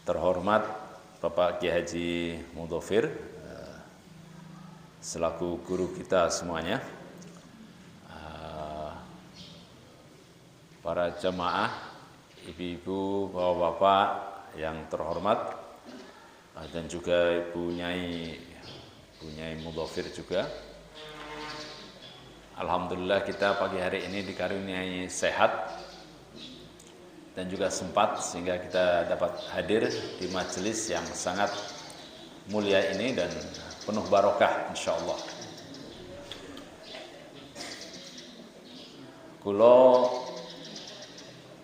terhormat Bapak Kiai Haji Mudhofir selaku guru kita semuanya, para jamaah, ibu-ibu, bapak-bapak yang terhormat, dan juga Ibu Nyai Mudhofir juga. Alhamdulillah kita pagi hari ini dikaruniai sehat dan juga sempat sehingga kita dapat hadir di majelis yang sangat mulia ini dan penuh barokah insyaallah. Kula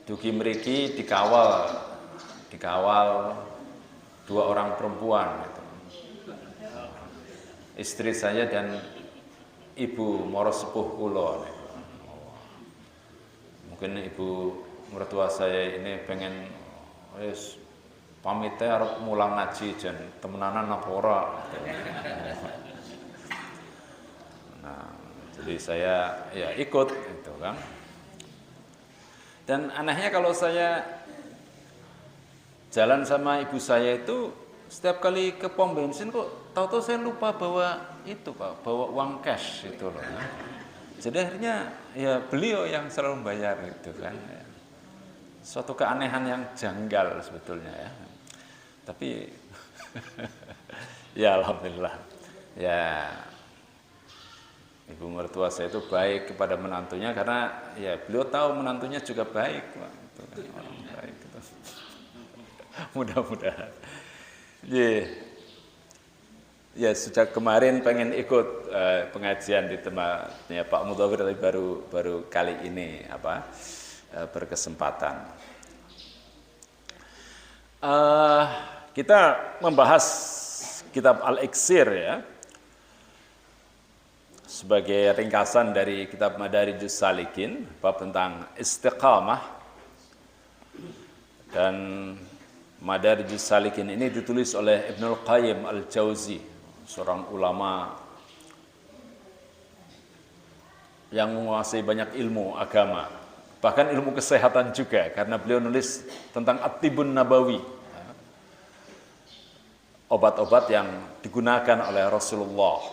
dugi mriki dikawal dua orang perempuan gitu. Istri saya dan ibu moro sepuh kula. Mungkin ibu mertua saya ini pengen wis pamit arep mulang ngaji jan temenanan apa ora. Nah, jadi saya ya ikut gitu kan. Dan anehnya kalau saya jalan sama ibu saya itu setiap kali ke pom bensin kok tahu-tahu saya lupa bawa itu Pak, bawa uang cash itu loh. Jadi akhirnya ya beliau yang selalu membayar gitu kan. Suatu keanehan yang janggal sebetulnya ya. Tapi ya alhamdulillah. Ya ibu mertua saya itu baik kepada menantunya karena ya beliau tahu menantunya juga baik, Pak. Itu kan orang baik gitu. Mudah-mudahan. Ya sejak kemarin pengen ikut pengajian di tempatnya Pak Mudhofir, tapi baru kali ini berkesempatan. Kita membahas kitab Al-Iqsir ya, sebagai ringkasan dari kitab Madarijus Salikin, bab tentang istiqamah. Dan Madarijus Salikin ini ditulis oleh Ibnul Qayyim Al-Jauzi, seorang ulama yang menguasai banyak ilmu agama, bahkan ilmu kesehatan juga, karena beliau nulis tentang At-Tibbun Nabawi, obat-obat yang digunakan oleh Rasulullah.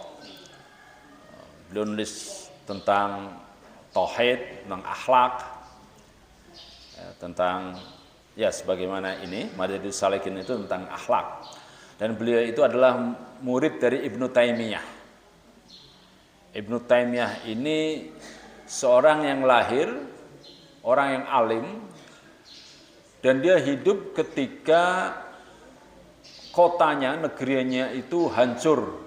Beliau nulis tentang tauhid, tentang akhlak, tentang ya sebagaimana ini Madarijus Salikin itu tentang akhlak. Dan beliau itu adalah murid dari Ibnu Taimiyah. Ibnu Taimiyah ini seorang yang lahir, orang yang alim, dan dia hidup ketika kotanya, negerinya itu hancur,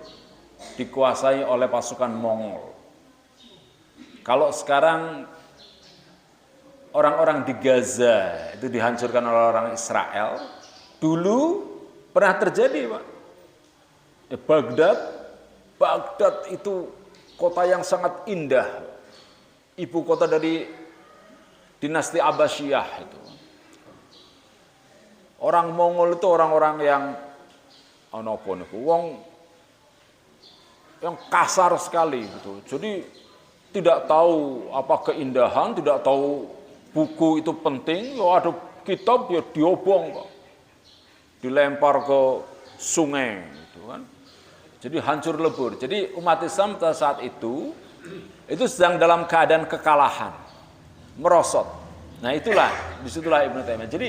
dikuasai oleh pasukan Mongol. Kalau sekarang orang-orang di Gaza itu dihancurkan oleh orang Israel, dulu pernah terjadi, Pak. Baghdad itu kota yang sangat indah, ibu kota dari dinasti Abbasiyah itu. Orang Mongol itu orang-orang yang yang kasar sekali gitu. Jadi tidak tahu apa keindahan, tidak tahu buku itu penting, kalau ada kitab ya diobong, Pak. Dilempar ke sungai gitu kan. Jadi hancur lebur. Jadi umat Islam pada saat itu sedang dalam keadaan kekalahan, merosot. Nah disitulah Ibnu Taimiyah. Jadi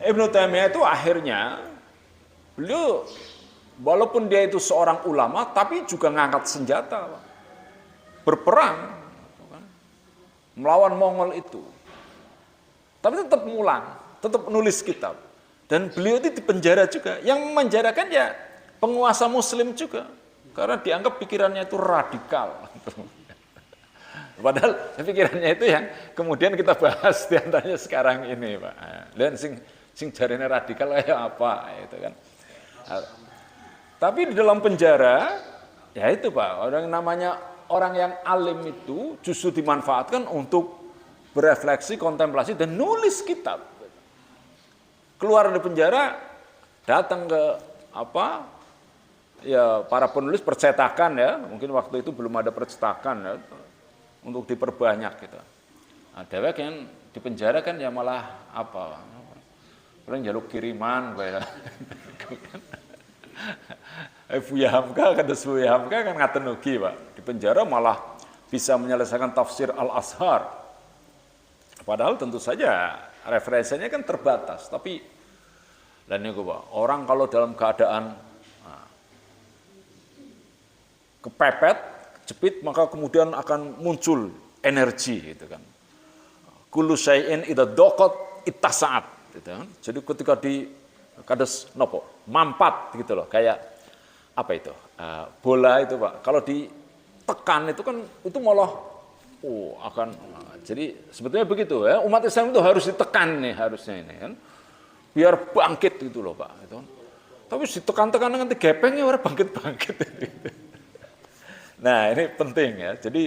Ibnu Taimiyah itu akhirnya beliau walaupun dia itu seorang ulama tapi juga ngangkat senjata, Pak. Berperang gitu kan, melawan Mongol itu. Tapi tetap ngulang, tetap nulis kitab. Dan beliau itu dipenjara juga. Yang menjarakan ya penguasa muslim juga. Karena dianggap pikirannya itu radikal. Padahal pikirannya itu yang kemudian kita bahas diantaranya sekarang ini, Pak. Dan sing jarine radikal kayak apa itu kan. Tapi di dalam penjara ya itu, Pak, orang yang alim itu justru dimanfaatkan untuk berefleksi, kontemplasi dan nulis kitab. Keluar dari penjara, datang ke para penulis percetakan ya, mungkin waktu itu belum ada percetakan ya, untuk diperbanyak gitu. Nah, dewek yang di penjara kan ya malah paling jaluk kiriman kayak. Buya Hamka kan ngaten ugi, Pak. Di penjara malah bisa menyelesaikan tafsir Al-Azhar. Padahal tentu saja referensinya kan terbatas, tapi dan ini Pak, orang kalau dalam keadaan kepepet, jepit, maka kemudian akan muncul energi gitu kan. Kullu syai'in idza daqat ittasa'at gitu kan. Jadi ketika di kades nopo mampat gitu loh, kayak apa itu? Bola itu, Pak. Kalau ditekan itu kan itu malah akan jadi sebetulnya begitu ya. Umat Islam itu harus ditekan nih harusnya ini kan. Biar bangkit gitu loh, Pak, gitu. Tapi ditekan-tekan dengan digepengnya orang bangkit-bangkit. Nah, ini penting ya. Jadi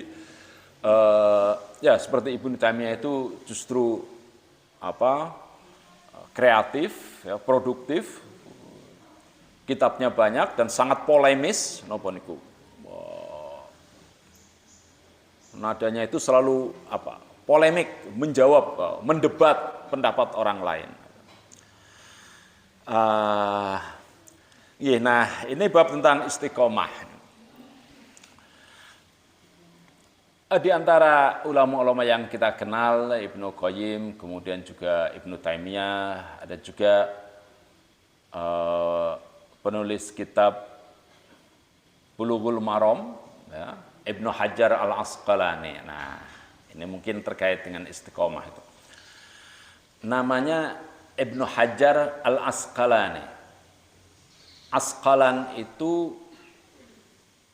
ya seperti Ibnu Taimiyah itu justru kreatif, ya, produktif, kitabnya banyak dan sangat polemis, napa niku. Nadanya itu selalu polemik, menjawab, mendebat pendapat orang lain. Nah, ini bab tentang istiqomah. Di antara ulama-ulama yang kita kenal, Ibnu Qayyim, kemudian juga Ibnu Taimiyah, ada juga penulis kitab Bulughul Maram, ya, Ibnu Hajar Al-Asqalani. Nah, ini mungkin terkait dengan istiqomah itu. Namanya Ibnu Hajar Al-Asqalani. Asqalan itu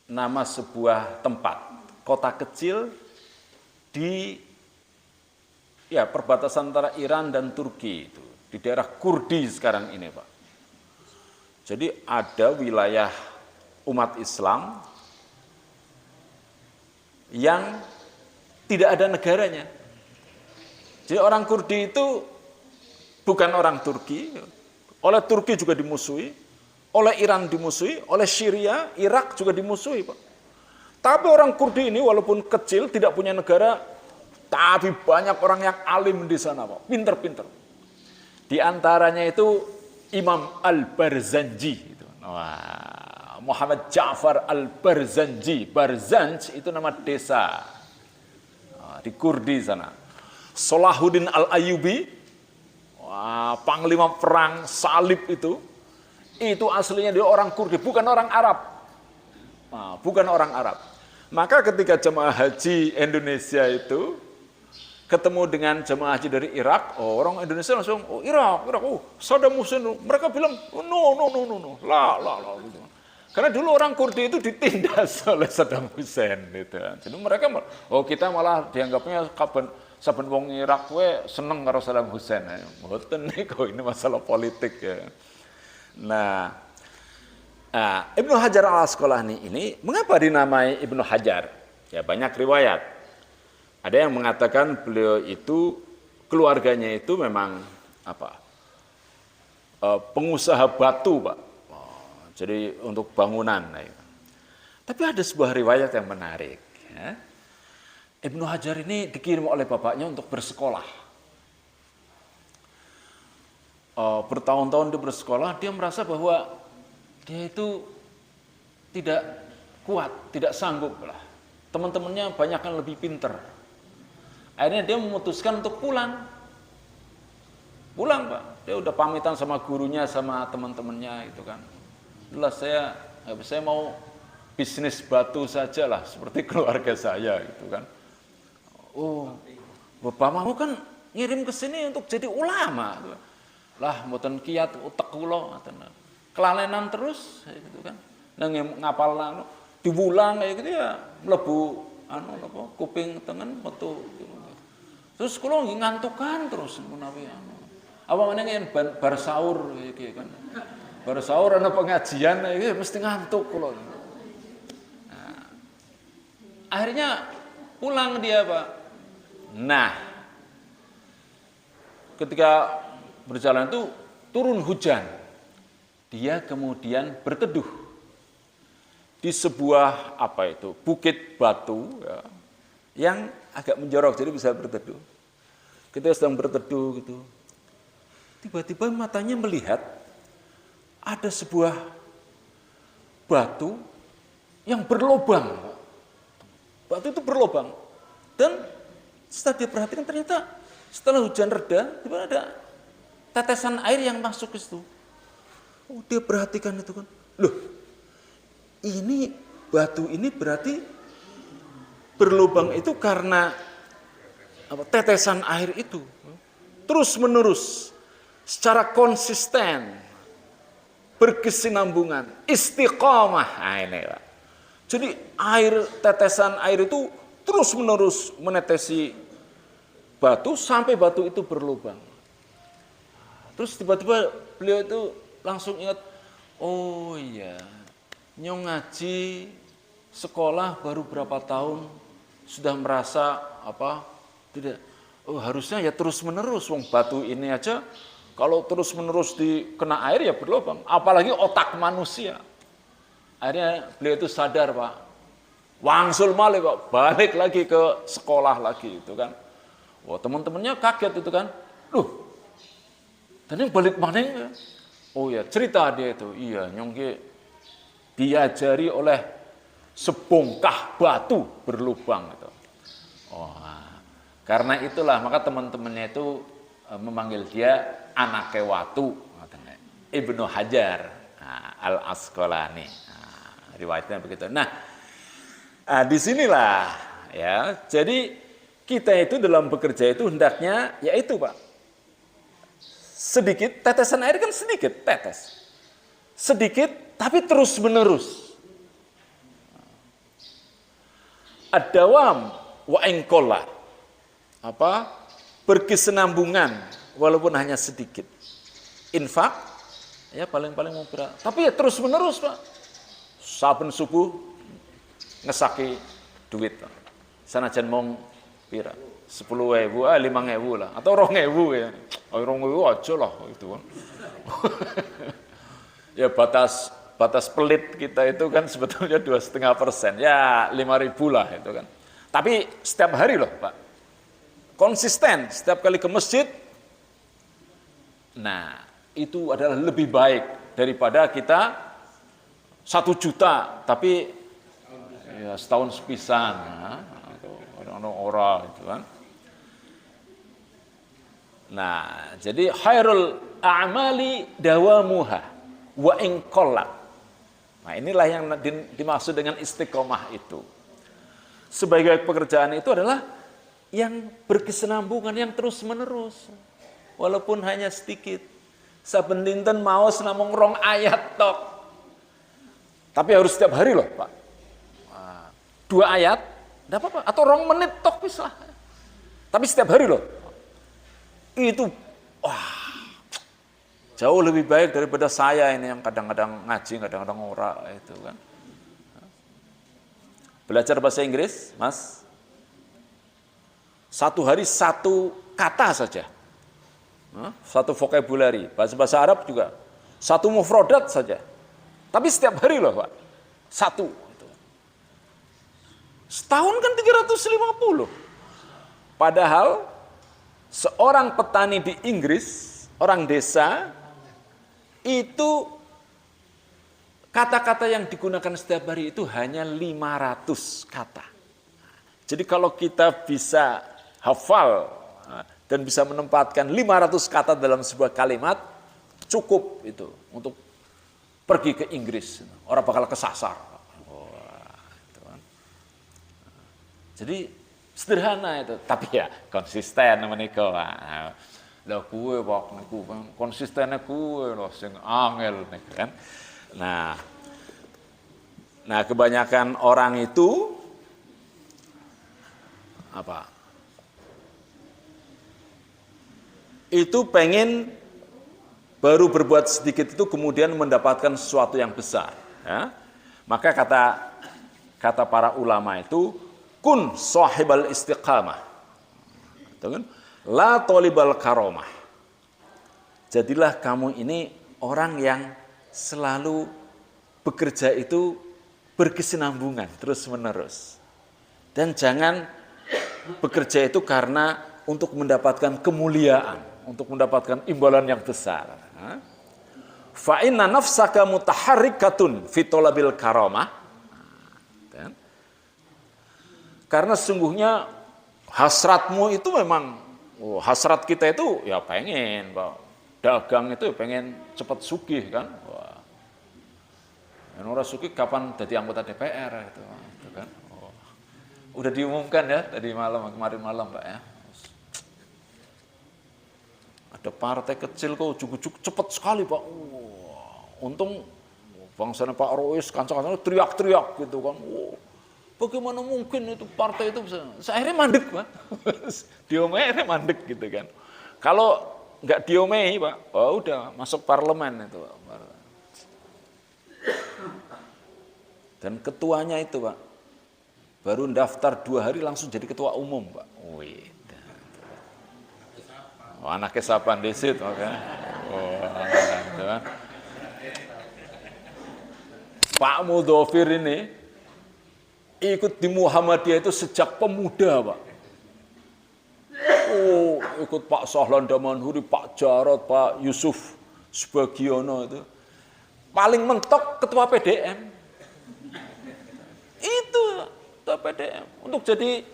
nama sebuah tempat, kota kecil di perbatasan antara Iran dan Turki itu, di daerah Kurdi sekarang ini, Pak. Jadi ada wilayah umat Islam yang tidak ada negaranya. Jadi orang Kurdi itu bukan orang Turki, oleh Turki juga dimusuhi, oleh Iran dimusuhi, oleh Syria, Irak juga dimusuhi, Pak. Tapi orang Kurdi ini walaupun kecil, tidak punya negara, tapi banyak orang yang alim di sana, Pak. Pinter-pinter. Di antaranya itu Imam Al-Barzanji. Wah, Muhammad Ja'far Al-Barzanji. Barzanj itu nama desa di Kurdi sana. Salahuddin Al-Ayyubi, panglima perang salib itu aslinya dia orang Kurdi, bukan orang Arab. Bukan orang Arab. Maka ketika jemaah haji Indonesia itu ketemu dengan jemaah haji dari Irak, orang Indonesia langsung, Irak, Saddam Hussein. Mereka bilang, no, la. Gitu. Karena dulu orang Kurdi itu ditindas oleh Saddam Hussein. Gitu. Jadi mereka, kita malah dianggapnya saben wong Irak seneng karo Saddam Hussein. Mboten niku, ini masalah politik ya. Nah, Ibnu Hajar Al-Asqalani ini mengapa dinamai Ibnu Hajar? Ya banyak riwayat. Ada yang mengatakan beliau itu keluarganya itu memang pengusaha batu, Pak. Jadi untuk bangunan. Tapi ada sebuah riwayat yang menarik. Ya. Ibnu Hajar ini dikirim oleh bapaknya untuk bersekolah. Bertahun-tahun dia bersekolah, dia merasa bahwa dia itu tidak kuat, tidak sanggup lah. Teman-temannya banyak yang lebih pinter. Akhirnya dia memutuskan untuk pulang. Pulang, Pak. Dia udah pamitan sama gurunya, sama teman-temannya itu kan. Udah saya mau bisnis batu saja lah, seperti keluarga saya gitu kan. Bapak mau kan ngirim ke sini untuk jadi ulama. Lah, mboten kiat utek kula ngoten. Kelalenan terus gitu kan. Nang ngapal diwulang kayak gitu ya mlebu kuping tengen metu. Terus kula ngantukan terus menawi apa meneh yen bar sahur iki kan. Bar sahur ana pengajian iki mesti ngantuk kula. Nah, akhirnya pulang dia, Pak. Nah, ketika berjalan itu turun hujan. Dia kemudian berteduh di sebuah bukit batu ya, yang agak menjorok jadi bisa berteduh. Kita sedang berteduh gitu. tiba-tiba matanya melihat ada sebuah batu yang berlobang. Batu itu berlobang. Dan setelah dia perhatikan ternyata setelah hujan reda, tiba ada tetesan air yang masuk ke situ. Oh, dia perhatikan itu kan. Loh, ini batu ini berarti berlubang itu karena tetesan air itu. Terus menerus, secara konsisten, berkesinambungan, istiqomah. Nah, ini, Pak. Jadi tetesan air itu terus menerus menetesi batu sampai batu itu berlubang. Terus tiba-tiba beliau itu langsung ingat, oh iya, nyong ngaji sekolah baru berapa tahun sudah merasa tidak, oh harusnya ya terus menerus, wong batu ini aja kalau terus menerus dikena air ya berlubang, apalagi otak manusia. Akhirnya beliau itu sadar, Pak, wangsul malih Pak, balik lagi ke sekolah lagi itu kan. Wah, teman-temannya kaget itu kan, loh, dan yang balik mana ya? Oh ya, cerita dia itu, iya nyongki diajari oleh sebongkah batu berlubang itu. Oh, karena itulah maka teman-temannya itu memanggil dia anak watu, Ibnu Hajar Al-Asqalani. Riwayatnya begitu. Nah, disinilah ya. Jadi kita itu dalam bekerja itu hendaknya yaitu Pak, sedikit tetesan air kan sedikit tetes, sedikit tapi terus menerus. Ad-dawam wa ingqalla, berkesinambungan walaupun hanya sedikit. Infak ya paling-paling mau berat, tapi ya terus menerus Pak. Saben subuh ngesaki duit, sanajan mong pira 10.000, 5.000 lah, atau 2.000 ya, 2.000 aja lah itu kan. Ya batas pelit kita itu kan sebetulnya 2,5%, ya 5.000 lah itu kan. Tapi setiap hari loh Pak, konsisten setiap kali ke masjid. Nah itu adalah lebih baik daripada kita 1 juta, tapi ya setahun sepisan, atau orang itu kan. Nah, jadi khairul a'mali dawamuha wa in qallat. Nah, inilah yang dimaksud dengan istiqomah itu. Sebagai pekerjaan itu adalah yang berkesinambungan, yang terus menerus, walaupun hanya sedikit. Saben dinten maos namung 2 ayat tok. Tapi harus setiap hari loh Pak. 2 ayat, enggak apa-apa. Atau 2 menit tok bisa. Tapi setiap hari loh. Itu jauh lebih baik daripada saya ini yang kadang-kadang ngaji, kadang-kadang ora itu kan. Belajar bahasa Inggris, Mas. 1 hari 1 kata saja. 1 vocabulary. Bahasa Arab juga 1 mufradat saja. Tapi setiap hari loh Pak, 1. Setahun kan 350. Padahal seorang petani di Inggris, orang desa, itu kata-kata yang digunakan setiap hari itu hanya 500 kata. Jadi kalau kita bisa hafal dan bisa menempatkan 500 kata dalam sebuah kalimat, cukup itu untuk pergi ke Inggris, orang bakal kesasar. Itu kan. Jadi sederhana itu, tapi ya konsisten menika. Lah kuwe wak niku konsistennya kuwe lho sing angel niku kan. Nah kebanyakan orang itu itu pengen baru berbuat sedikit itu kemudian mendapatkan sesuatu yang besar. Ya. Maka kata para ulama itu, kun sahibal istiqamah. Itu kan? La tolibal karomah. Jadilah kamu ini orang yang selalu bekerja itu berkesinambungan terus menerus. Dan jangan bekerja itu karena untuk mendapatkan kemuliaan. untuk mendapatkan imbalan yang besar. Fa inna nafsaka mutaharrikatun fi talabil karamah. Karena sesungguhnya hasratmu itu memang, hasrat kita itu ya pengen, Pak. Dagang itu pengen cepat sugih kan. Wah. Orang sugih kapan jadi anggota DPR itu kan. Udah diumumkan ya tadi malam, kemarin malam Pak ya. Ada partai kecil kok ujuk-ujuk cepat sekali Pak. Untung bangsanya Pak Rois, kancang-kancangnya teriak-teriak gitu kan. Bagaimana mungkin itu partai itu bisa? Akhirnya mandek Pak. Diomei akhirnya mandek gitu kan. Kalau nggak diomei Pak, udah masuk parlemen itu Pak. Dan ketuanya itu Pak, baru daftar 2 hari langsung jadi ketua umum Pak. Anaknya Sapan Desit makanya. Gitu kan. Pak Mudhofir ini ikut di Muhammadiyah itu sejak pemuda, Pak. Ikut Pak Sahlan Damanhuri, Pak Jarod, Pak Yusuf Subagiono itu. Paling mentok ketua PDM. Itu ketua PDM. Untuk jadi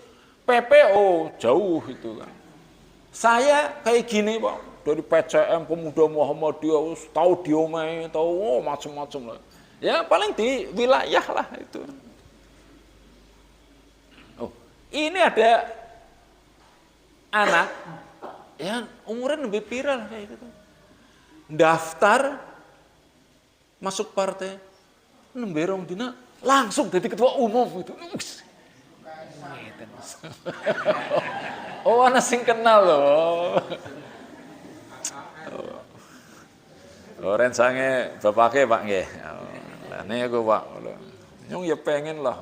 PPO jauh itu kan. Saya kayak gini, Pak. Dari PCM, Pemuda Muhammadiyah, tahu diomai, tahu macam-macam lah. Ya paling di wilayah lah itu. Ini ada anak ya umurnya lebih viral kayak gitu. Daftar masuk partai, nemberong dina langsung jadi ketua umum gitu. Anak sing kenal loh. Ren sange bapake Pak nggih. Ini aku Pak, nyong ya pengen lah,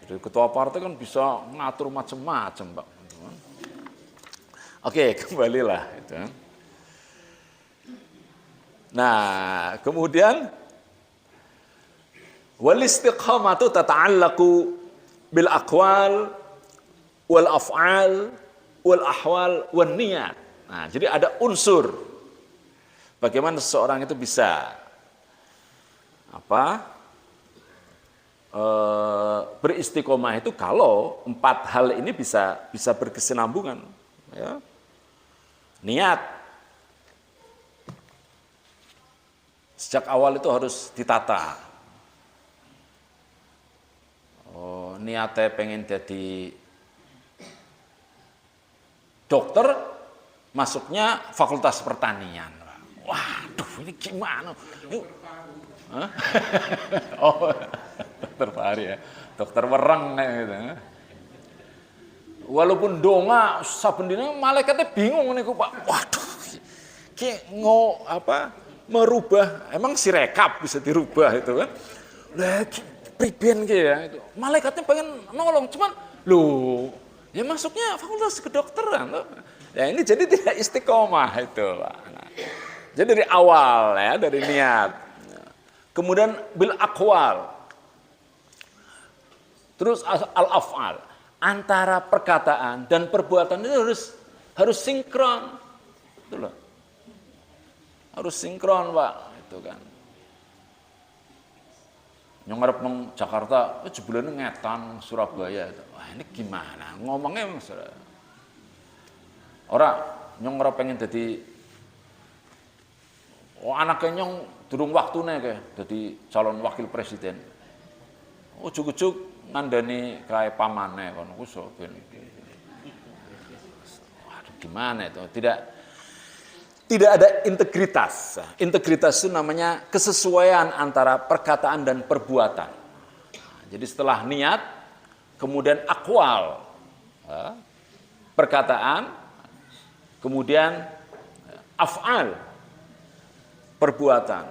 jadi ketua partai kan bisa ngatur macam-macam Pak. Oke, kembalilah itu. Nah, kemudian wal istiqamatu tata'allaqu bil aqwal wal af'al wal ahwal wan niyat. Nah, jadi ada unsur bagaimana seseorang itu bisa beristiqomah itu kalau 4 hal ini bisa berkesinambungan ya. Niat sejak awal itu harus ditata. Niatnya pengen jadi dokter, masuknya fakultas pertanian. Waduh, ini gimana? Dokter Fahri ya, dokter wereng gitu. Walaupun donga saben dina malaikatnya bingung niku Pak. Waduh, ki merubah, emang sirekap bisa dirubah itu kan. Lah priben ki ya itu. Malaikatnya pengen nolong, cuman loh, ya masuknya fakultas kedokteran loh. Ya ini jadi tidak istiqomah itu Pak. Nah, jadi dari awal ya, dari niat. Kemudian bil aqwal. Terus al-af'al. Antara perkataan dan perbuatan itu harus sinkron. Itu loh. Harus sinkron, Pak. Itu kan. Yang ngarep nang Jakarta, jebulane ngetan Surabaya. Wah, ini gimana? Ngomongnya emang ora nyong ora pengen dadi anaknya nyong durung waktune kae dadi calon wakil presiden. Ujug-ujug ngandani kae pamane kono ku so ben. Waduh, gimana itu? Tidak ada integritas. Integritas itu namanya kesesuaian antara perkataan dan perbuatan. Jadi setelah niat, kemudian akwal, perkataan, kemudian af'al, perbuatan.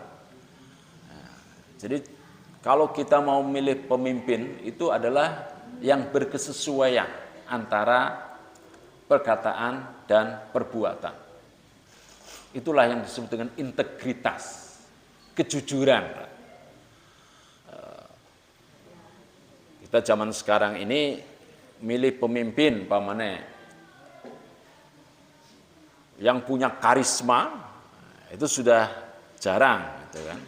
Jadi kalau kita mau milih pemimpin itu adalah yang berkesesuaian antara perkataan dan perbuatan. Itulah yang disebut dengan integritas, kejujuran. Kita zaman sekarang ini milih pemimpin pamane yang punya karisma itu sudah jarang gitu kan.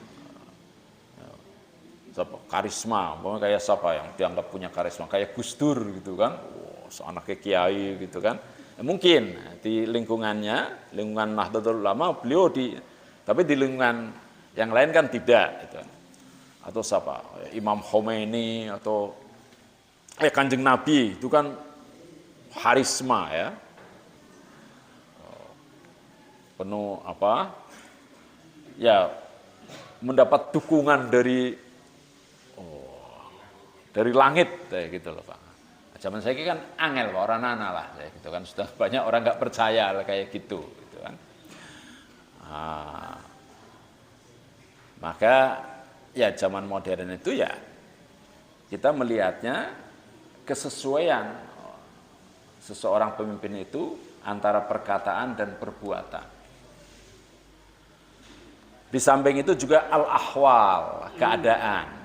Karisma, kayak siapa yang dianggap punya karisma, kayak Gus Dur gitu kan, anaknya kiai gitu kan. Mungkin di lingkungannya, lingkungan Nahdlatul Ulama beliau tapi di lingkungan yang lain kan tidak gitu kan. Atau siapa, Imam Khomeini atau Kanjeng Nabi itu kan karisma ya, penuh ya mendapat dukungan dari langit kayak gitu loh Pak. Zaman saya kan angel Pak, orang nana lah kayak gitu kan, sudah banyak orang nggak percaya kayak gitu kan. Maka ya zaman modern itu ya kita melihatnya kesesuaian seseorang pemimpin itu antara perkataan dan perbuatan. Di samping itu juga al-ahwal, keadaan.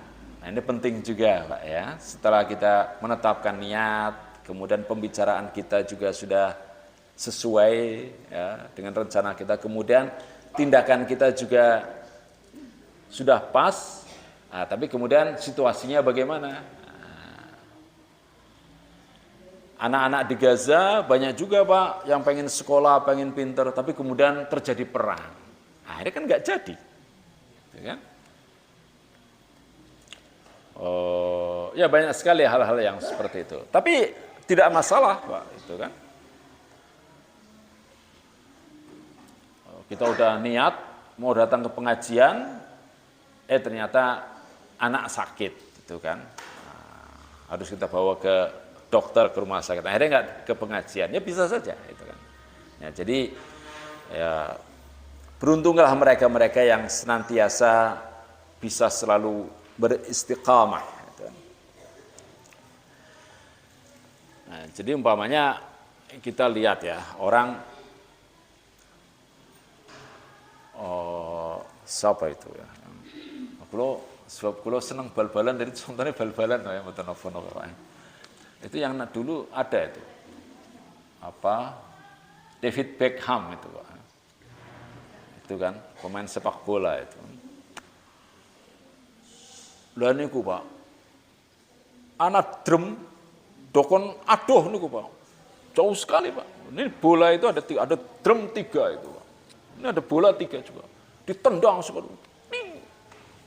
Nah, ini penting juga Pak ya. Setelah kita menetapkan niat, kemudian pembicaraan kita juga sudah sesuai ya, dengan rencana kita, kemudian tindakan kita juga sudah pas, tapi kemudian situasinya bagaimana? Anak-anak di Gaza banyak juga Pak yang pengen sekolah, pengen pinter, tapi kemudian terjadi perang. Akhirnya kan nggak jadi, ya kan? Ya banyak sekali hal-hal yang seperti itu. Tapi tidak masalah Pak, itu kan. Kita udah niat mau datang ke pengajian, ternyata anak sakit, gitu kan. Harus kita bawa ke dokter, ke rumah sakit. Akhirnya nggak ke pengajian, ya bisa saja, itu kan. Ya, jadi ya beruntunglah mereka-mereka yang senantiasa bisa selalu beristiqamah. Gitu. Nah, jadi umpamanya kita lihat ya orang siapa itu ya? Kalau senang bal-balan, dari contohnya bal-balan ya, itu yang dulu ada itu David Beckham itu Pak. Itu kan pemain sepak bola itu. Lah niku Pak, anak drum dokon aduh niku Pak, jauh sekali Pak. Ini bola itu ada drum 3 itu Pak. Ini ada bola 3 juga, ditendang sekali,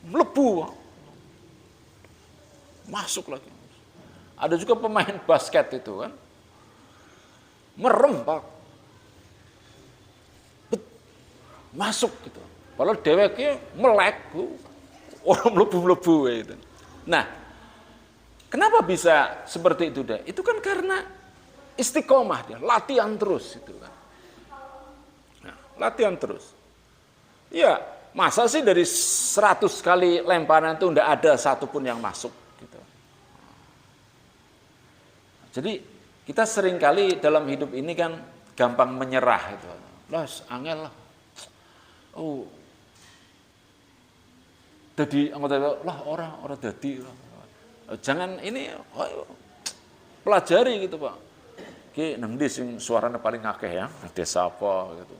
melebu Pak. Masuk lagi. Ada juga pemain basket itu kan, merem Pak, masuk gitu. Padahal dheweke melek, orang melebu-melebu itu. Nah, kenapa bisa seperti itu deh? Itu kan karena istiqomah dia, latihan terus itu kan. Nah, latihan terus. Ya, masa sih dari 100 kali lemparan itu enggak ada satupun yang masuk gitu. Jadi kita seringkali dalam hidup ini kan gampang menyerah itu. Lah, angel lah. Jadi anggota lah orang dadi. Jangan ini pelajari gitu Pak. Ki nang ndi sing suaranya paling akeh ya, desa apa gitu.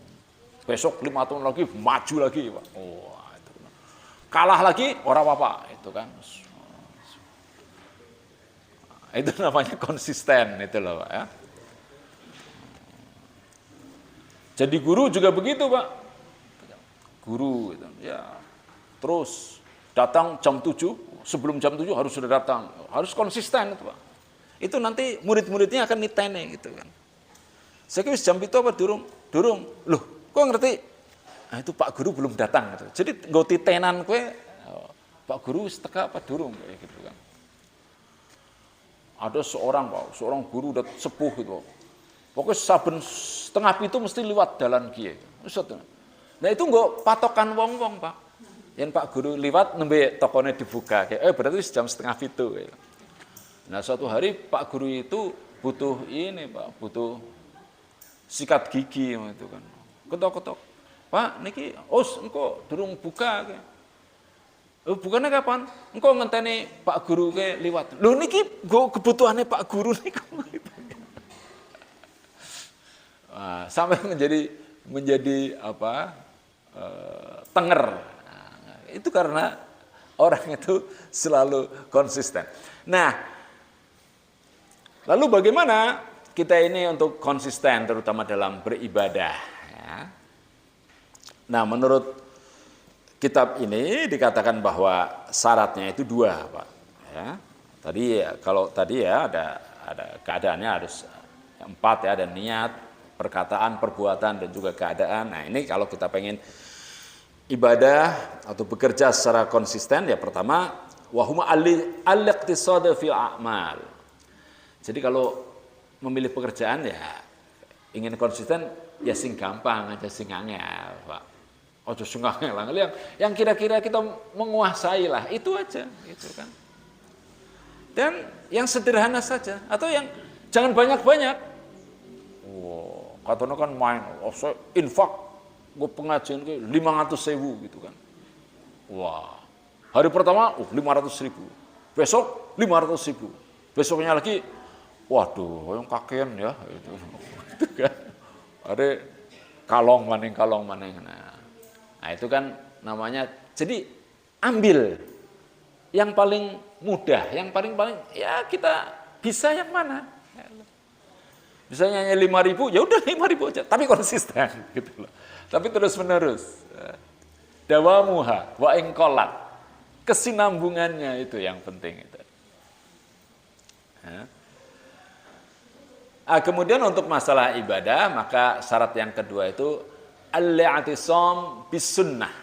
Besok 5 tahun lagi maju lagi Pak. Itu. Kalah lagi ora apa-apa itu kan. Itu namanya konsisten itu loh Pak ya. Jadi guru juga begitu Pak. Guru gitu ya. Terus datang jam 7, sebelum jam 7 harus sudah datang. Harus konsisten itu Pak. Itu nanti murid-muridnya akan nitene gitu kan. Saya kira jam itu apa durung? Loh, kok ngerti? Nah, itu Pak Guru belum datang gitu. Jadi nggo titenan kowe Pak Guru wis teka apa durung kayak gitu kan. Ada seorang guru udah sepuh gitu. Pokoknya saben setengah itu mesti lewat dalan kiye. Nah itu nggak patokan wong-wong Pak. Yang Pak Guru liwat nembe tokonya dibuka. Berarti jam setengah itu. Nah suatu hari Pak Guru itu butuh ini Pak, butuh sikat gigi itu kan. Ketok-ketok. Pak niki engko durung buka. Bukannya kapan? Engko ngenteni Pak Guru ke liwat. Lho niki nggo kebutuhannya Pak Guru niku. Sampai menjadi menjadi tenger. Nah, itu karena orang itu selalu konsisten. Nah, lalu bagaimana kita ini untuk konsisten terutama dalam beribadah? Ya. Nah, menurut kitab ini dikatakan bahwa syaratnya itu 2, Pak. Ya. Kalau tadi ya ada keadaannya harus 4 ya, ada niat, perkataan, perbuatan dan juga keadaan. Nah, ini kalau kita pengen ibadah atau bekerja secara konsisten ya pertama wahuma al-iqtisad fi a'mal. Jadi kalau memilih pekerjaan ya ingin konsisten ya sing gampang aja sing angel, Pak. Ojo sing angel yang kira-kira kita menguasai lah, itu aja gitu kan. Dan yang sederhana saja atau yang jangan banyak-banyak. Wow, katanya kan main saya infak gue pengajian ke 500.000 gitu kan. Wah, hari pertama 500.000, besok 500.000, besoknya lagi, waduh, yang kakean ya, itu kan. Ada kalong maning. Nah itu kan namanya. Jadi ambil yang paling mudah, yang paling ya kita bisa yang mana. Misalnya 5.000, ya udah 5.000 aja, tapi konsisten gitu loh. Tapi terus-menerus. Dawamuha wa ingkolat. Kesinambungannya itu yang penting itu. Kemudian untuk masalah ibadah, maka syarat yang kedua itu al-i'tisam bis sunnah.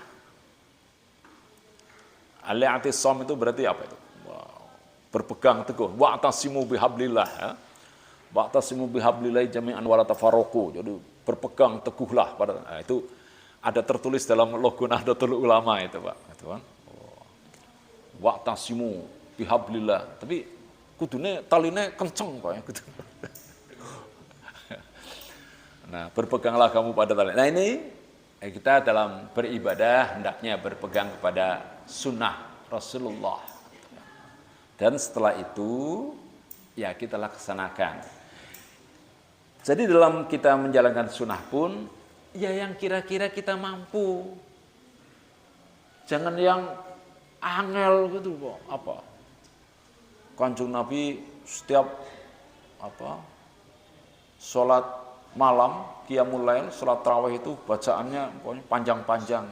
Al-i'tisam itu berarti apa itu? Berpegang teguh. Wa'tasimu bihablillah. Wa'tasimu bihablillah jami'an wala tafarraqu. Jadi berpegang teguhlah pada itu ada tertulis dalam logo Nahdlatul Ulama itu, Pak. Itu kan. Wa'tasimu bihablillah. Tapi kudune taline kenceng, Pak ya gitu. Nah, berpeganglah kamu pada tali. Nah, ini kita dalam beribadah hendaknya berpegang kepada sunnah Rasulullah. Dan setelah itu ya kita laksanakan. Jadi dalam kita menjalankan sunnah pun, ya yang kira-kira kita mampu. Jangan yang angel gitu, Pak. Kanjeng Nabi setiap sholat malam, qiyamul lail, sholat tarawih itu bacaannya pokoknya panjang-panjang.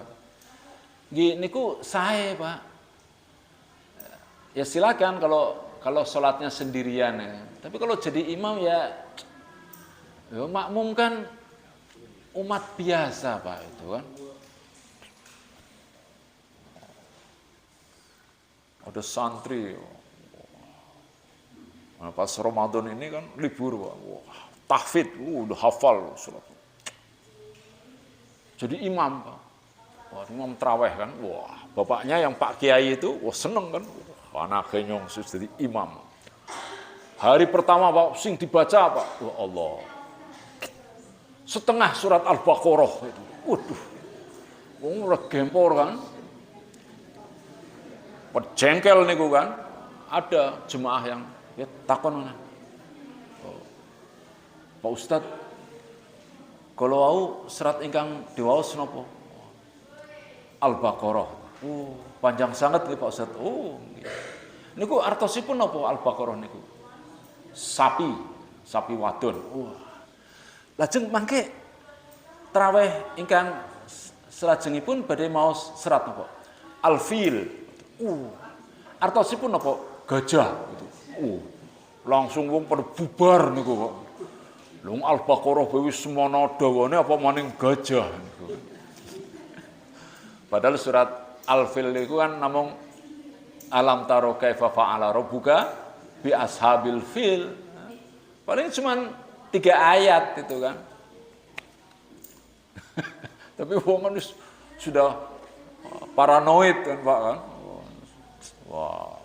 Niku sae, Pak. Ya silakan kalau sholatnya sendirian ya. Tapi kalau jadi imam ya makmum kan umat biasa, Pak, itu kan. Ada santri. Nah, pas Ramadan ini kan libur, Pak. Wah, tahfidz, udah hafal sholat. Jadi imam, Pak. Wah, imam terawih kan. Wah, bapaknya yang Pak Kiai itu, wah seneng kan. Anaknya nyong jadi imam. Hari pertama, Pak, sing dibaca, Pak. Wah, Allah. Setengah surat Al-Baqarah itu. Waduh. Wong gempor kan. Jengkel niku kan. Ada jemaah yang ya takon mana. Pak Ustad, kalau wau serat ingkang diwaos napa? Al-Baqarah. Panjang sangat nih Pak Ustad. Niku artosipun napa Al-Baqarah niku? Sapi wadon. Lajeng mangke traweh ingkang salajengipun badhe maos serat napa? Al-Fil. Artosipun napa? Gajah gitu. Langsung wong pada bubar niku kok. Lung Al-Baqarah wis semono dawane apa maning gajah niku. Padahal surat Al-Fil niku kan namung alam taro kaifa fa'ala rabbuka bi ashabil fil. Paling cuman 3 ayat itu kan. Tapi wong kan sudah paranoid kan, Pak kan. Wah.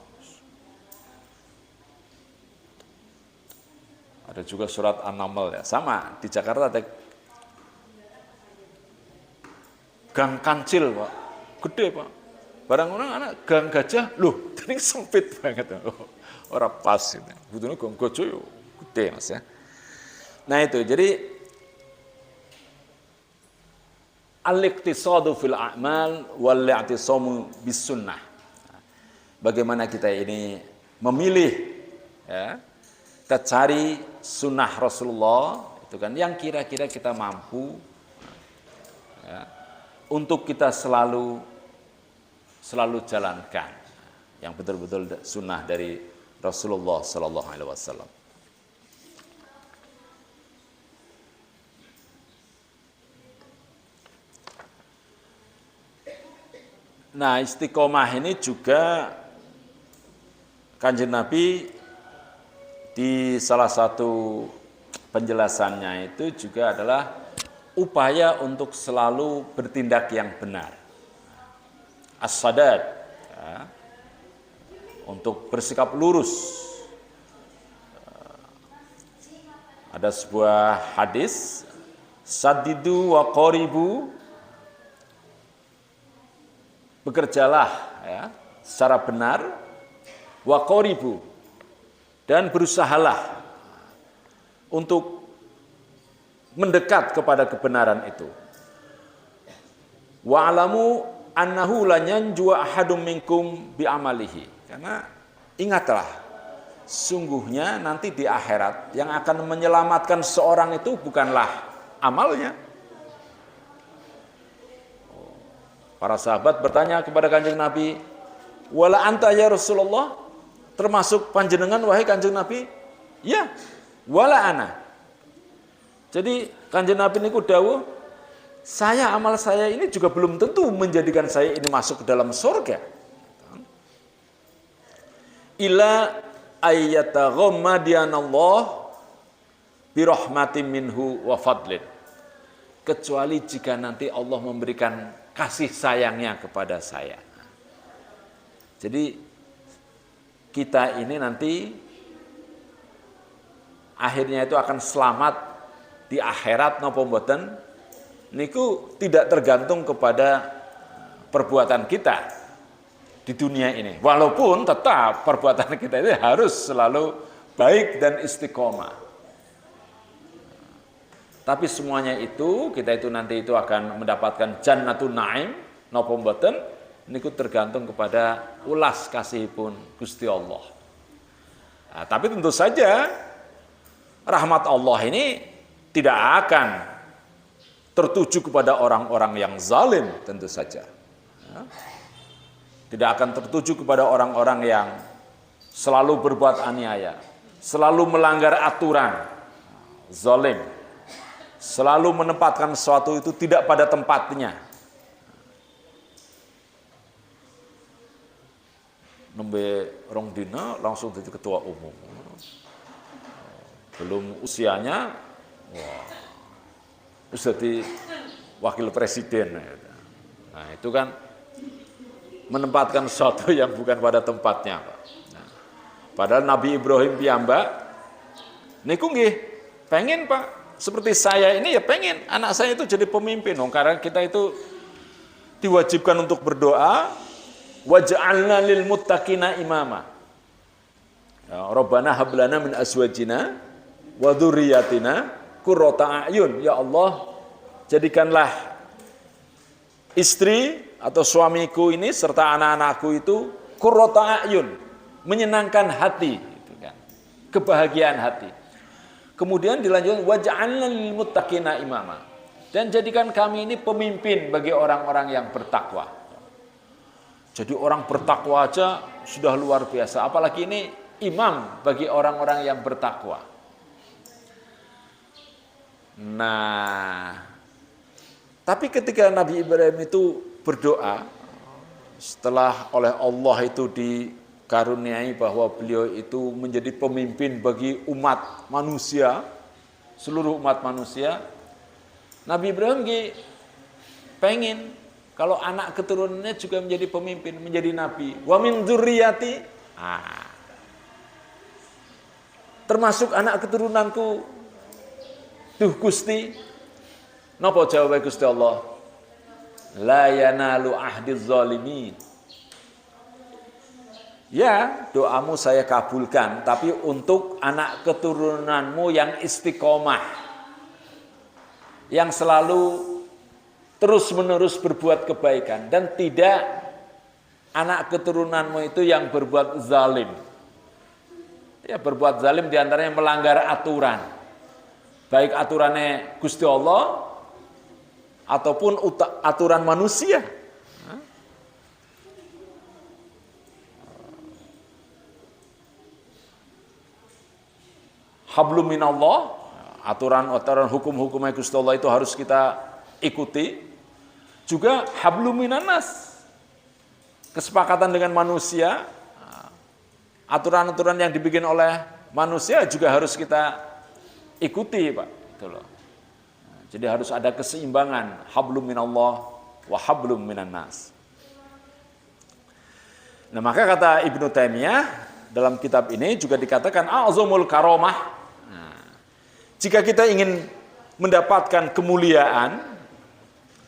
Ada juga surat An-Naml ya, sama di Jakarta ada gang kancil, Pak. Gede, Pak. Barang orang anak gang gajah, loh, ini sempit banget. Orang pas gitu. Butuhnya gang gajah yo gede, Mas ya. Nah itu, jadi al-iqtisadu fil a'mal wal i'tisamu bis sunnah. Bagaimana kita ini memilih, ya, kita cari sunnah Rasulullah itu kan yang kira-kira kita mampu, ya, untuk kita selalu jalankan yang betul-betul sunnah dari Rasulullah Sallallahu Alaihi Wasallam. Nah, istiqomah ini juga Kanjeng Nabi di salah satu penjelasannya itu juga adalah upaya untuk selalu bertindak yang benar. As-sadad, ya, untuk bersikap lurus. Ada sebuah hadis, sadidu wa qaribu, bekerjalah, ya, secara benar, wa qaribu, dan berusahalah untuk mendekat kepada kebenaran itu. Wa alamu annahu la yanju ahadum minkum bi amalihi. Karena ingatlah, sungguhnya nanti di akhirat yang akan menyelamatkan seorang itu bukanlah amalnya. Para sahabat bertanya kepada Kanjeng Nabi, "Wala anta ya Rasulullah?" Termasuk panjenengan wahai Kanjeng Nabi? Ya, wala ana. Jadi Kanjeng Nabi niku dawuh, amal saya ini juga belum tentu menjadikan saya ini masuk ke dalam surga. Ila ayyataghammadiyanallah birahmatin minhu wa fadlin. Kecuali jika nanti Allah memberikan kasih sayangnya kepada saya. Jadi kita ini nanti akhirnya itu akan selamat di akhirat napa mboten niku tidak tergantung kepada perbuatan kita di dunia ini. Walaupun tetap perbuatan kita itu harus selalu baik dan istiqomah. Tapi semuanya itu, kita itu nanti itu akan mendapatkan jannatun na'im, napa mboten, niku tergantung kepada ulas kasihipun Gusti Allah. Nah, tapi tentu saja rahmat Allah ini tidak akan tertuju kepada orang-orang yang zalim, tentu saja. Tidak akan tertuju kepada orang-orang yang selalu berbuat aniaya, selalu melanggar aturan, zalim, selalu menempatkan sesuatu itu tidak pada tempatnya. Nembe rong dina langsung jadi ketua umum. Belum usianya, wah, jadi wakil presiden. Nah, itu kan menempatkan sesuatu yang bukan pada tempatnya, Pak. Nah, padahal Nabi Ibrahim piyambak niku nggih pengen, Pak, seperti saya ini ya pengen anak saya itu jadi pemimpin. Karena kita itu diwajibkan untuk berdoa, waj'alna lil muttaqina imama. Ya, Rabbana hab lana min azwajina wa dzurriyyatina qurrata a'yun. Ya Allah, jadikanlah istri atau suamiku ini serta anak-anakku itu qurrata a'yun, menyenangkan hati, gitu kan. Kebahagiaan hati. Kemudian dilanjutkan waj'alna lil muttaqina imama. Dan jadikan kami ini pemimpin bagi orang-orang yang bertakwa. Jadi orang bertakwa aja sudah luar biasa, apalagi ini imam bagi orang-orang yang bertakwa. Nah, tapi ketika Nabi Ibrahim itu berdoa, setelah oleh Allah itu dikaruniai bahwa beliau itu menjadi pemimpin bagi umat manusia, seluruh umat manusia, Nabi Ibrahim pengen kalau anak keturunannya juga menjadi pemimpin, menjadi nabi. Wa min dzurriyyati, termasuk anak keturunanku. Duh Gusti, napa jawabe Gusti Allah? La yanalu ahdiz zalimin. Ya, doamu saya kabulkan, tapi untuk anak keturunanmu yang istiqomah, yang selalu terus-menerus berbuat kebaikan dan tidak anak keturunanmu itu yang berbuat zalim. Ya, berbuat zalim diantaranya melanggar aturan. Baik aturannya Gusti Allah ataupun aturan manusia. Hablum minallah, aturan hukum-hukumnya Gusti Allah itu harus kita ikuti. Juga hablum minannas, kesepakatan dengan manusia, aturan-aturan yang dibikin oleh manusia juga harus kita ikuti, Pak. Itu loh. Jadi harus ada keseimbangan, hablum minallah wa hablum minannas. Nah, maka kata Ibnu Taimiyah dalam kitab ini juga dikatakan a'zamul karomah. Jika kita ingin mendapatkan kemuliaan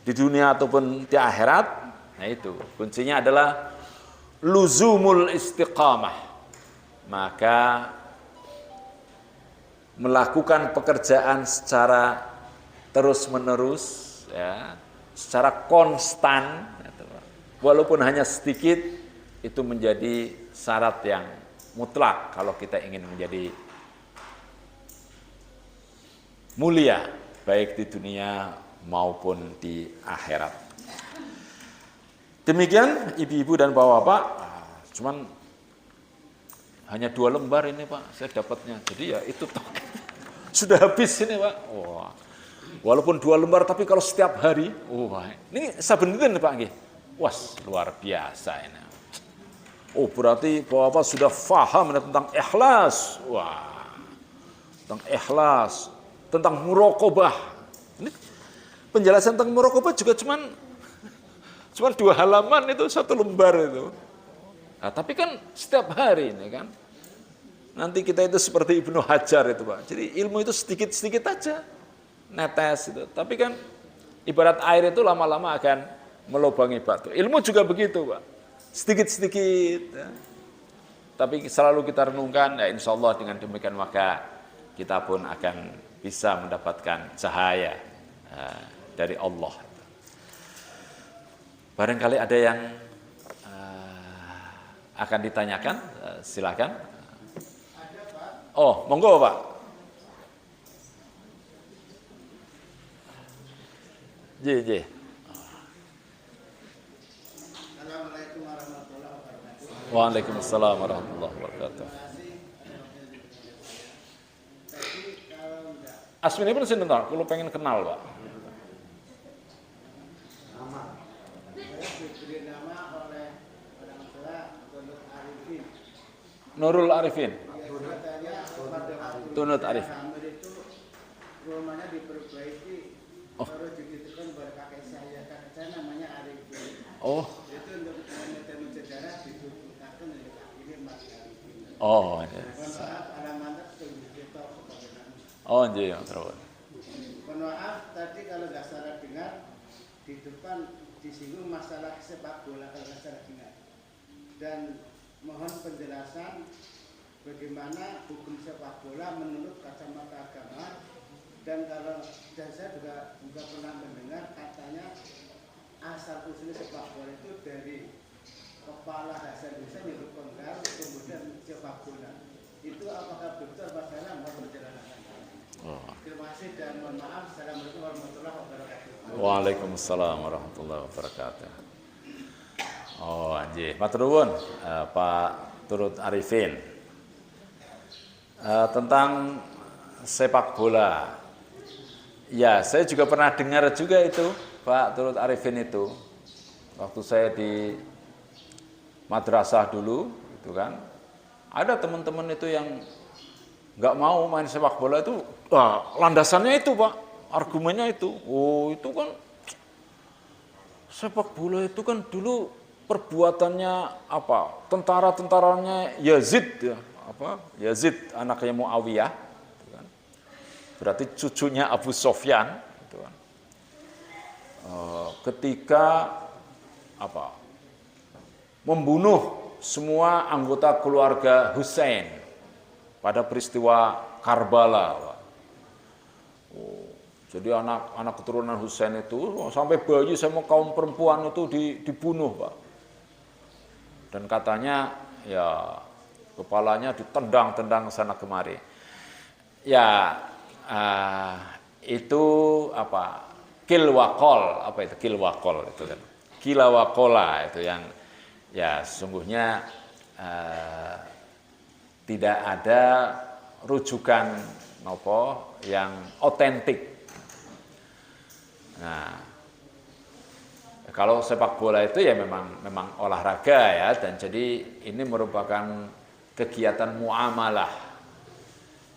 di dunia ataupun di akhirat, nah itu kuncinya adalah luzumul istiqamah. Maka melakukan pekerjaan secara terus-menerus, ya, secara konstan, walaupun hanya sedikit, itu menjadi syarat yang mutlak kalau kita ingin menjadi mulia, baik di dunia maupun di akhirat. Demikian ibu-ibu dan bapak-bapak, cuman hanya 2 lembar ini Pak, saya dapatnya. Jadi ya itu sudah habis ini Pak. Wah, walaupun 2 lembar, tapi kalau setiap hari, wah, ini saben dinten Pak nggih. Was, luar biasa ini. Oh, berarti bapak-bapak sudah paham tentang ikhlas. Wah, tentang ikhlas, tentang muraqabah. Ini penjelasan tentang muraqabah juga cuman 2 halaman itu, 1 lembar itu. Nah, tapi kan setiap hari ini kan. Nanti kita itu seperti Ibnu Hajar itu Pak. Jadi ilmu itu sedikit-sedikit aja. Netes itu. Tapi kan ibarat air itu lama-lama akan melubangi batu. Ilmu juga begitu Pak. Sedikit-sedikit. Ya. Tapi selalu kita renungkan, ya insya Allah dengan demikian maka kita pun akan bisa mendapatkan cahaya dari Allah. Barangkali ada yang akan ditanyakan, silakan. Oh, monggo Pak. Ji. Assalamualaikum warahmatullahi wabarakatuh. Waalaikumsalam warahmatullahi wabarakatuh. Asmini pun sebentar, kalau pengen kenal Pak. Nama. Saya diberi nama oleh orang tua Nurul Arifin. Nurul Arifin. Katanya pada waktu Tunut Arif. hamil itu rumahnya diperbaiki, baru digitukan kepada kakek saya namanya Arifin. Oh. Itu untuk teman sejarah dituturkan oleh ini Mas Arifin. Oh, ya. Maaf, alamatnya tunjuk kita sebagai nama. Oh, iya, terus. Maaf, tadi kalau nggak salah dengar di depan disinggung masalah sepak bola kalau nggak salah dengar. Dan mohon penjelasan bagaimana hukum sepak bola menurut kacamata agama. Dan saya juga pernah mendengar katanya asal usul sepak bola itu dari kepala dasar Indonesia nyuruh penggal kemudian sepak bola. Itu apakah betul apa salah? Mohon penjelasan. Oh. Terima kasih dan mohon maaf. Assalamualaikum warahmatullahi wabarakatuh. Waalaikumsalam warahmatullahi wabarakatuh. Oh, anjir. Matur nuwun, Pak Turut Arifin. Tentang sepak bola. Ya, saya juga pernah dengar juga itu, Pak Turut Arifin itu. Waktu saya di madrasah dulu, itu kan. Ada teman-teman itu yang nggak mau main sepak bola itu, landasannya itu Pak, argumennya itu. Oh, itu kan sepak bola itu kan dulu perbuatannya apa? Tentara-tentaranya Yazid ya, Yazid anaknya Muawiyah, gitu kan. Berarti cucunya Abu Sofyan, gitu kan. Ketika membunuh semua anggota keluarga Hussein pada peristiwa Karbala. Jadi anak keturunan Husain itu sampai bayi sama kaum perempuan itu dibunuh, Pak. Dan katanya ya kepalanya ditendang-tendang sana kemari. Ya itu apa? Kilwakol, apa itu kilwakol itu kan? Kilawakola itu yang ya sungguhnya tidak ada rujukan yang otentik. Nah, kalau sepak bola itu ya memang olahraga ya, dan jadi ini merupakan kegiatan muamalah.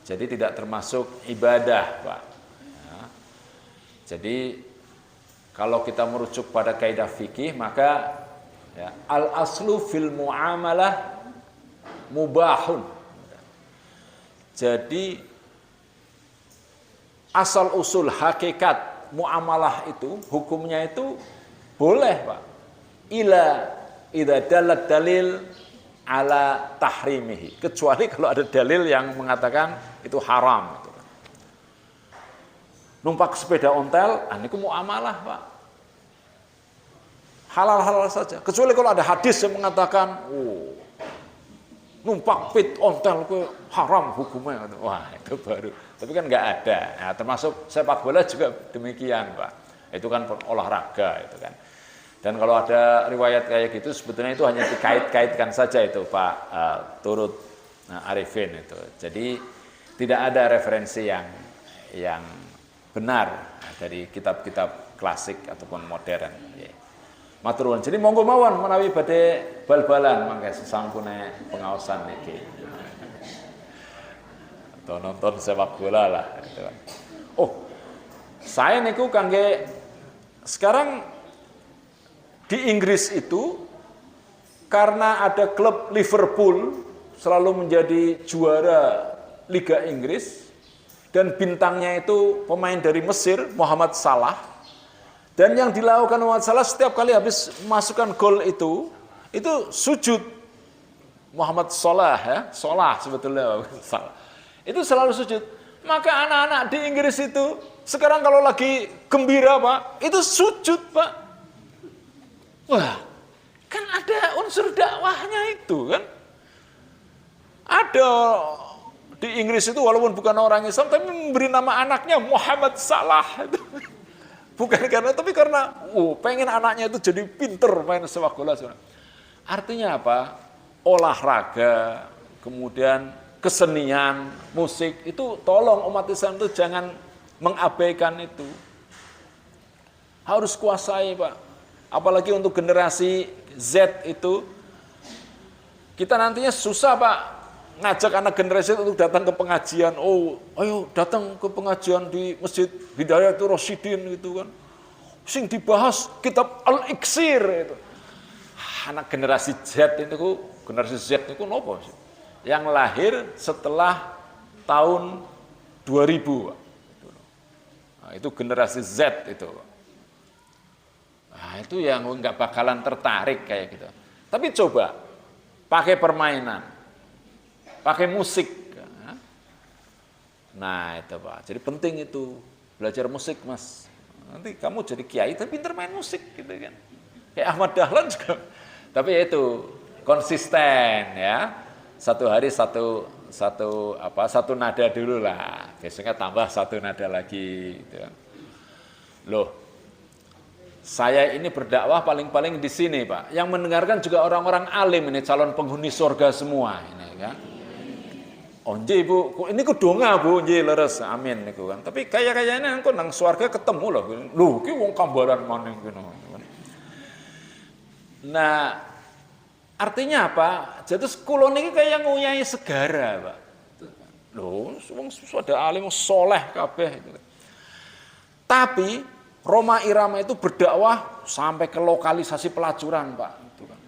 Jadi tidak termasuk ibadah, Pak. Ya. Jadi kalau kita merujuk pada kaidah fikih, maka ya, al aslu fil muamalah mubahun. Jadi asal usul hakikat muamalah itu, hukumnya itu boleh, Pak. Idza dalat dalil ala tahrimihi. Kecuali kalau ada dalil yang mengatakan itu haram. Numpak sepeda ontel, niku muamalah, Pak. Halal-halal saja. Kecuali kalau ada hadis yang mengatakan, numpak pit ontel itu haram hukumnya. Wah, itu baru. Tapi kan nggak ada. Nah, termasuk sepak bola juga demikian, Pak. Itu kan olahraga itu kan. Dan kalau ada riwayat kayak gitu, sebetulnya itu hanya dikait-kaitkan saja itu, Pak Turut Arifin itu. Jadi tidak ada referensi yang benar dari kitab-kitab klasik ataupun modern. Matur nuwun. Jadi monggo mawon menawi badhe bal-balan mangke sesampune pengaosan niki. Atau nonton sepak bola lah gitu kan. Oh, saya niku kangge sekarang di Inggris itu karena ada klub Liverpool selalu menjadi juara Liga Inggris dan bintangnya itu pemain dari Mesir, Muhammad Salah. Dan yang dilakukan Muhammad Salah setiap kali habis masukkan gol itu sujud. Muhammad Salah ya, Salah sebetulnya Salah. Itu selalu sujud. Maka anak-anak di Inggris itu sekarang kalau lagi gembira, Pak, itu sujud, Pak. Wah, kan ada unsur dakwahnya itu kan. Ada di Inggris itu walaupun bukan orang Islam tapi memberi nama anaknya Muhammad Salah itu. Bukan karena pengen anaknya itu jadi pinter main sepak bola. Artinya apa? Olahraga, kemudian kesenian, musik, itu tolong umat Islam itu jangan mengabaikan itu. Harus kuasai, Pak. Apalagi untuk generasi Z itu, kita nantinya susah, Pak, ngajak anak generasi untuk datang ke pengajian. Oh, ayo datang ke pengajian di Masjid Hidayatul Rasyidin gitu kan. Sing dibahas kitab Al-Iksir itu. Anak generasi Z itu, nopo sih? Yang lahir setelah tahun 2000. Nah, itu generasi Z itu. Nah, itu yang nggak bakalan tertarik kayak gitu. Tapi coba pakai permainan, pakai musik. Nah itu, Pak. Jadi penting itu belajar musik, Mas. Nanti kamu jadi kiai tapi pinter main musik gitu kan. Kayak Ahmad Dahlan juga. Tapi itu konsisten ya. Satu hari satu nada dulu lah, besoknya tambah satu nada lagi gitu. Loh, saya ini berdakwah paling-paling di sini, Pak. Yang mendengarkan juga orang-orang alim ini, calon penghuni surga semua ini kan. Oh nggih Bu, ini kudonga Bu, nggih leres, amin niku kan. Tapi kaya-kayane engko nang swarga ketemu lho. Lho, ki wong kambaran maning kene. Nah, artinya apa? Jadi kula niki kaya nguyai segara, Pak. Loh, wong ada alim soleh kabeh gitu. Tapi Roma Irama itu berdakwah sampai ke lokalisasi pelacuran, Pak. Itu kan.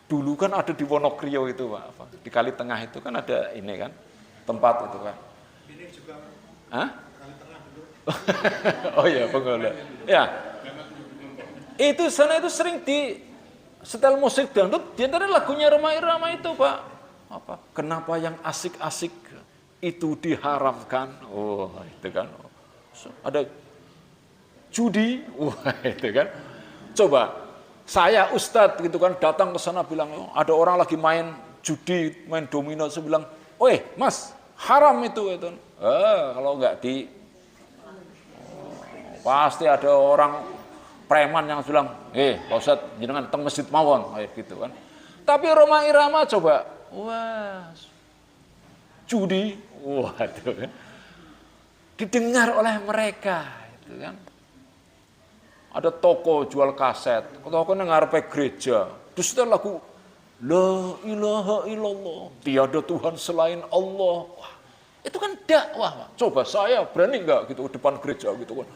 Dulu kan ada di Wonokrio itu, Pak. Di Kali Tengah itu kan ada ini kan, tempat itu kan. Ini juga. Hah? Kali Tengah dulu. Oh iya, Penggolo. Ya. Itu sana itu sering di setel musik dangdut, di antara lagunya Roma Irama itu, Pak. Apa? Kenapa yang asik-asik itu diharamkan? Oh, itu kan. Ada judi, wah itu kan. Coba saya ustadz gitu kan datang ke sana bilang, oh, ada orang lagi main judi, main domino, saya bilang, "Weh, Mas, haram itu." Kalau nggak pasti ada orang preman yang bilang, Pak Ustadz, jenengan teng masjid mawon, kayak gitu kan. Tapi Rhoma Irama coba, wah, judi, wah itu kan. Didengar oleh mereka, itu kan. Ada toko jual kaset, toko yang ngarepe gereja, terus ada lagu La ilaha illallah, tiada Tuhan selain Allah. Wah, itu kan dakwah. Coba saya berani nggak gitu depan gereja gitu kan.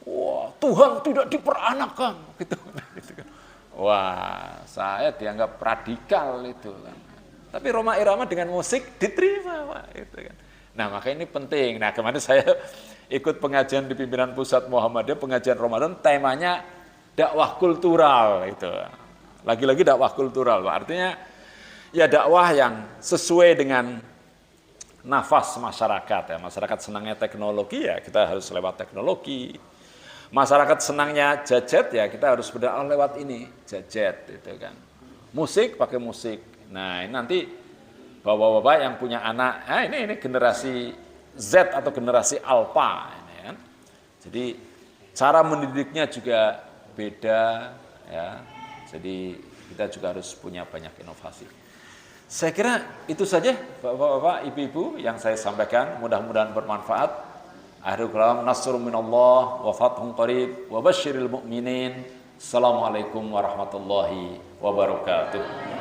Wah, Tuhan tidak diperanakan gitu kan. Wah, saya dianggap radikal itu kan. Tapi Rhoma Irama dengan musik diterima, Pak, itu kan. Nah, makanya ini penting. Nah, kemarin saya ikut pengajian di pimpinan pusat Muhammadiyah, pengajian Ramadan, temanya dakwah kultural itu. Lagi-lagi dakwah kultural, Pak. Artinya ya dakwah yang sesuai dengan nafas masyarakat ya. Masyarakat senangnya teknologi ya kita harus lewat teknologi. Masyarakat senangnya gadget ya kita harus berdakwah lewat ini, gadget itu kan. Musik pakai musik. Nah, ini nanti bapak-bapak yang punya anak, ini generasi Z atau generasi Alpha ini kan. Jadi cara mendidiknya juga beda ya. Jadi kita juga harus punya banyak inovasi. Saya kira itu saja bapak-bapak, ibu-ibu yang saya sampaikan, mudah-mudahan bermanfaat. Akhirul kalam, nasrun minallah wa fathun qarib wa basyiril mu'minin. Assalamualaikum warahmatullahi wabarakatuh.